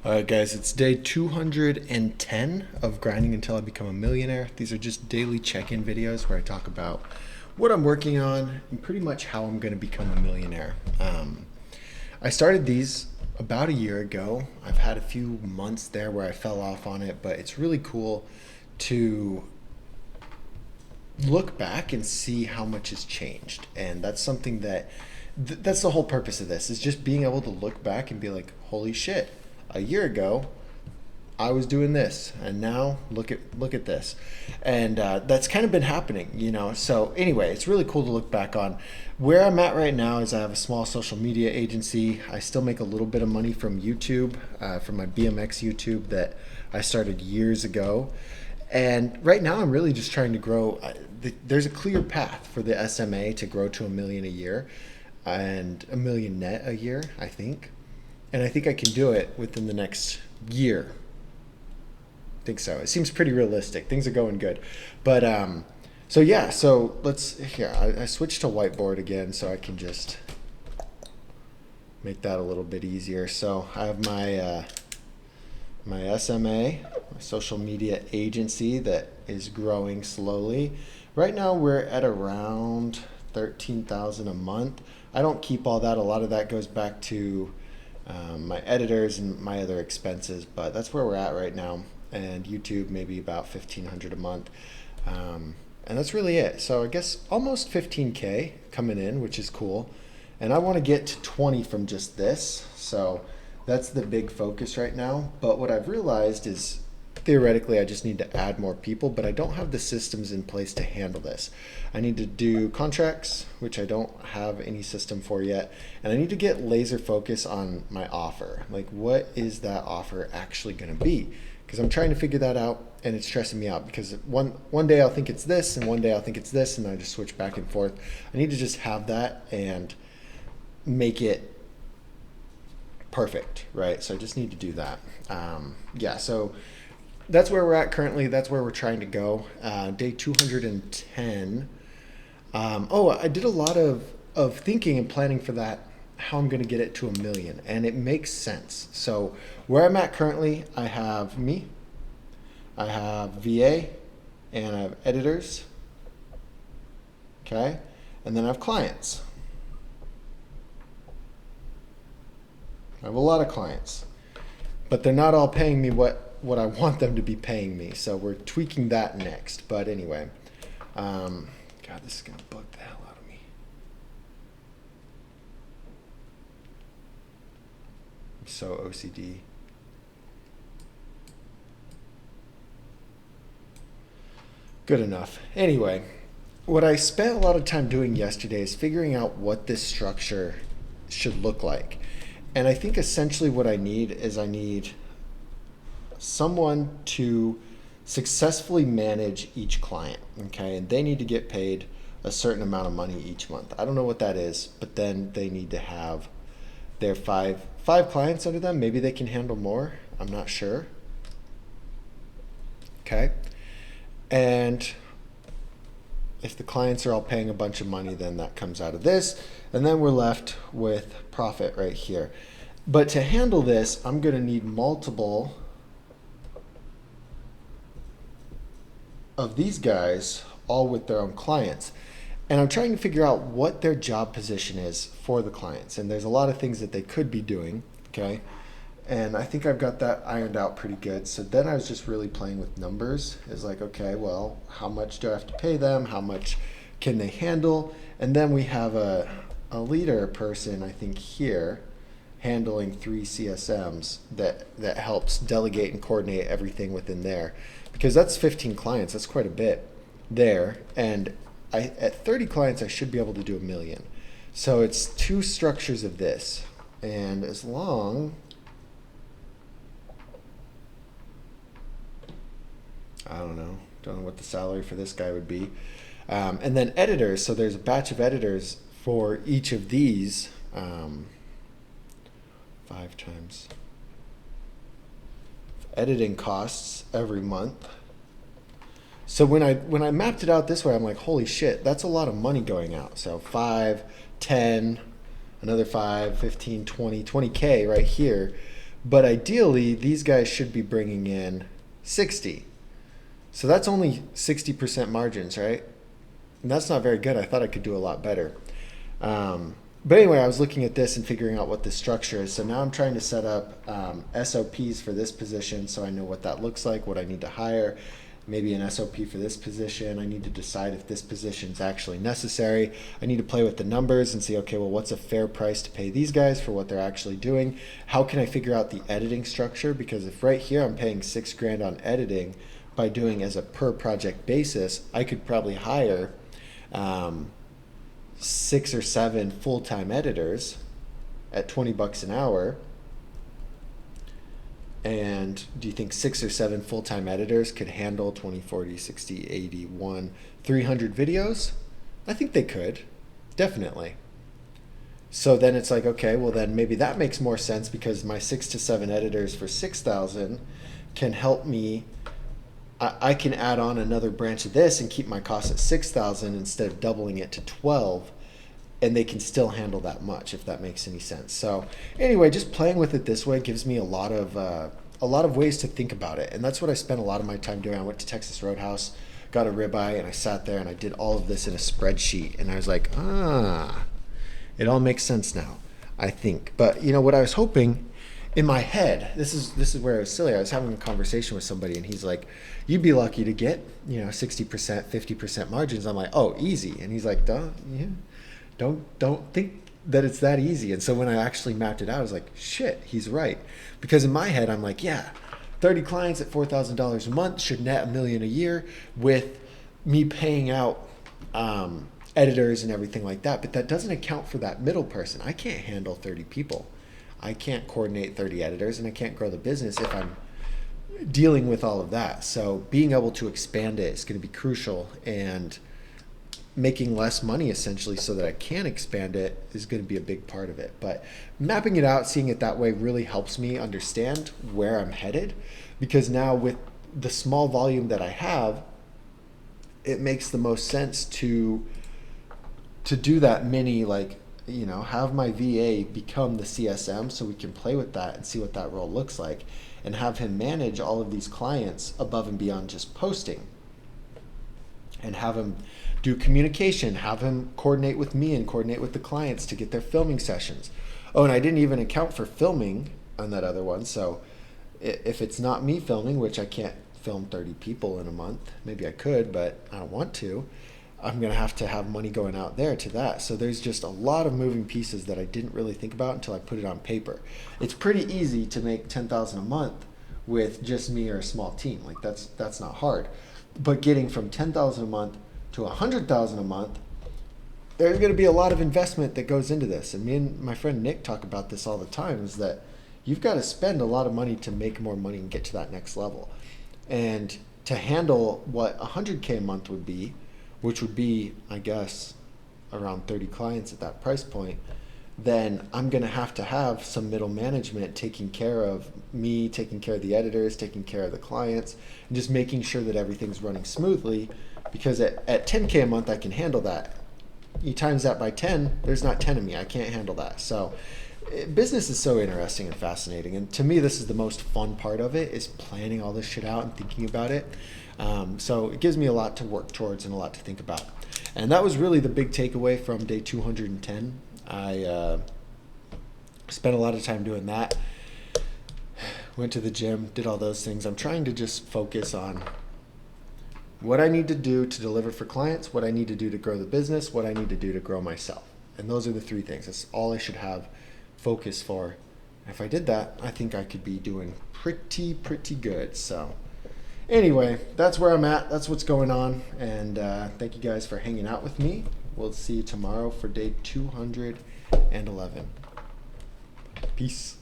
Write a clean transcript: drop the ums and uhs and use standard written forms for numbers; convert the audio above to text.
All right, guys, it's day 210 of Grinding Until I Become a Millionaire. These are just daily check-in videos where I talk about what I'm working on and pretty much how I'm going to become a millionaire. I started these about a year ago. I've had a few months there where I fell off on it, but it's really cool to look back and see how much has changed. And that's something that that's the whole purpose of this, is just being able to look back and be like, holy shit, a year ago I was doing this and now look at this. And that's kind of been happening, so anyway, it's really cool to look back on. Where I'm at right now is I have a small social media agency. I still make a little bit of money from YouTube, from my BMX YouTube that I started years ago. And right now I'm really just trying to grow. There's a clear path for the SMA to grow to $1 million a year and $1 million net a year, I think. And I think I can do it within the next year. I think so. It seems pretty realistic. Things are going good. But so let's, here, I switched to whiteboard again so I can just make that a little bit easier. So I have my SMA, my social media agency that is growing slowly. Right now we're at around 13,000 a month. I don't keep all that. A lot of that goes back to my editors and my other expenses, but that's where we're at right now. And YouTube maybe about 1,500 a month, and that's really it. So I guess almost 15K coming in, which is cool. And I want to get to 20 from just this, so that's the big focus right now. But what I've realized is, theoretically, I just need to add more people, but I don't have the systems in place to handle this. I need to do contracts, which I don't have any system for yet, and I need to get laser focus on my offer. Like, what is that offer actually going to be? Because I'm trying to figure that out, and it's stressing me out, because one day I'll think it's this, and one day I'll think it's this, and I just switch back and forth. I need to just have that and make it perfect, right? So I just need to do that. So that's where we're at currently. That's where we're trying to go. Day 210. I did a lot of thinking and planning for that, how I'm going to get it to $1 million, and it makes sense. So where I'm at currently, I have me, I have VA, and I have editors, okay, and then I have clients. I have a lot of clients, but they're not all paying me what I want them to be paying me. So we're tweaking that next. But anyway, God, this is going to bug the hell out of me. I'm so OCD. Good enough. Anyway, what I spent a lot of time doing yesterday is figuring out what this structure should look like. And I think essentially what I need someone to successfully manage each client, okay? And they need to get paid a certain amount of money each month. I don't know what that is, but then they need to have their five clients under them. Maybe they can handle more. I'm not sure. Okay? And if the clients are all paying a bunch of money, then that comes out of this. And then we're left with profit right here. But to handle this, I'm going to need multiple of these guys, all with their own clients. And I'm trying to figure out what their job position is for the clients. And there's a lot of things that they could be doing, okay? And I think I've got that ironed out pretty good. So then I was just really playing with numbers. It's like, okay, well, how much do I have to pay them? How much can they handle? And then we have a leader person, I think here, handling 3 CSMs that helps delegate and coordinate everything within there. Because that's 15 clients, that's quite a bit there. And at 30 clients, I should be able to do $1 million. So it's 2 structures of this. And as long, I don't know what the salary for this guy would be. And then editors, so there's a batch of editors for each of these, 5 times editing costs every month. So when I mapped it out this way, I'm like, holy shit, that's a lot of money going out. So 5, 10, another 5, 15, 20, 20K right here. But ideally, these guys should be bringing in 60. So that's only 60% margins, right? And that's not very good. I thought I could do a lot better. But anyway, I was looking at this and figuring out what the structure is. So now I'm trying to set up SOPs for this position so I know what that looks like, what I need to hire, maybe an SOP for this position. I need to decide if this position is actually necessary. I need to play with the numbers and see, okay, well, what's a fair price to pay these guys for what they're actually doing? How can I figure out the editing structure? Because if right here I'm paying $6,000 on editing by doing as a per project basis, I could probably hire 6 or 7 full-time editors at $20 an hour. And do you think 6 or 7 full-time editors could handle 20, 40, 60, 80, 300 videos? I think they could, definitely. So then it's like, okay, well then maybe that makes more sense because my 6 to 7 editors for 6,000 can help me. I can add on another branch of this and keep my costs at 6,000 instead of doubling it to 12, and they can still handle that much, if that makes any sense. So anyway, just playing with it this way gives me a lot of ways to think about it, and that's what I spent a lot of my time doing. I went to Texas Roadhouse, got a ribeye, and I sat there and I did all of this in a spreadsheet, and I was like, it all makes sense now, I think. But you know what I was hoping in my head, this is where it was silly. I was having a conversation with somebody, and he's like, "You'd be lucky to get 60%, 50% margins." I'm like, "Oh, easy." And he's like, "Don't think that it's that easy." And so when I actually mapped it out, I was like, "Shit, he's right." Because in my head, I'm like, "Yeah, 30 clients at $4,000 a month should net $1 million a year with me paying out editors and everything like that." But that doesn't account for that middle person. I can't handle 30 people. I can't coordinate 30 editors, and I can't grow the business if I'm dealing with all of that. So being able to expand it is going to be crucial, and making less money essentially so that I can expand it is going to be a big part of it. But mapping it out, seeing it that way really helps me understand where I'm headed, because now with the small volume that I have, it makes the most sense to do that mini, have my VA become the CSM so we can play with that and see what that role looks like, and have him manage all of these clients above and beyond just posting, and have him do communication, have him coordinate with me and coordinate with the clients to get their filming sessions. Oh, and I didn't even account for filming on that other one. So if it's not me filming, which I can't film 30 people in a month, maybe I could, but I don't want to, I'm going to have money going out there to that. So there's just a lot of moving pieces that I didn't really think about until I put it on paper. It's pretty easy to make $10,000 a month with just me or a small team. Like that's not hard. But getting from $10,000 a month to $100,000 a month, there's going to be a lot of investment that goes into this. And me and my friend Nick talk about this all the time, is that you've got to spend a lot of money to make more money and get to that next level. And to handle what $100K a month would be, which would be, I guess, around 30 clients at that price point, then I'm going to have some middle management taking care of me, taking care of the editors, taking care of the clients, and just making sure that everything's running smoothly. Because at 10K a month, I can handle that. You times that by 10, there's not 10 of me. I can't handle that. So business is so interesting and fascinating. And to me, this is the most fun part of it, is planning all this shit out and thinking about it. So it gives me a lot to work towards and a lot to think about. And that was really the big takeaway from day 210. I spent a lot of time doing that. Went to the gym, did all those things. I'm trying to just focus on what I need to do to deliver for clients, what I need to do to grow the business, what I need to do to grow myself. And those are the 3 things. That's all I should have focus for. If I did that, I think I could be doing pretty good. So anyway, that's where I'm at. That's what's going on. And thank you guys for hanging out with me. We'll see you tomorrow for day 211. Peace.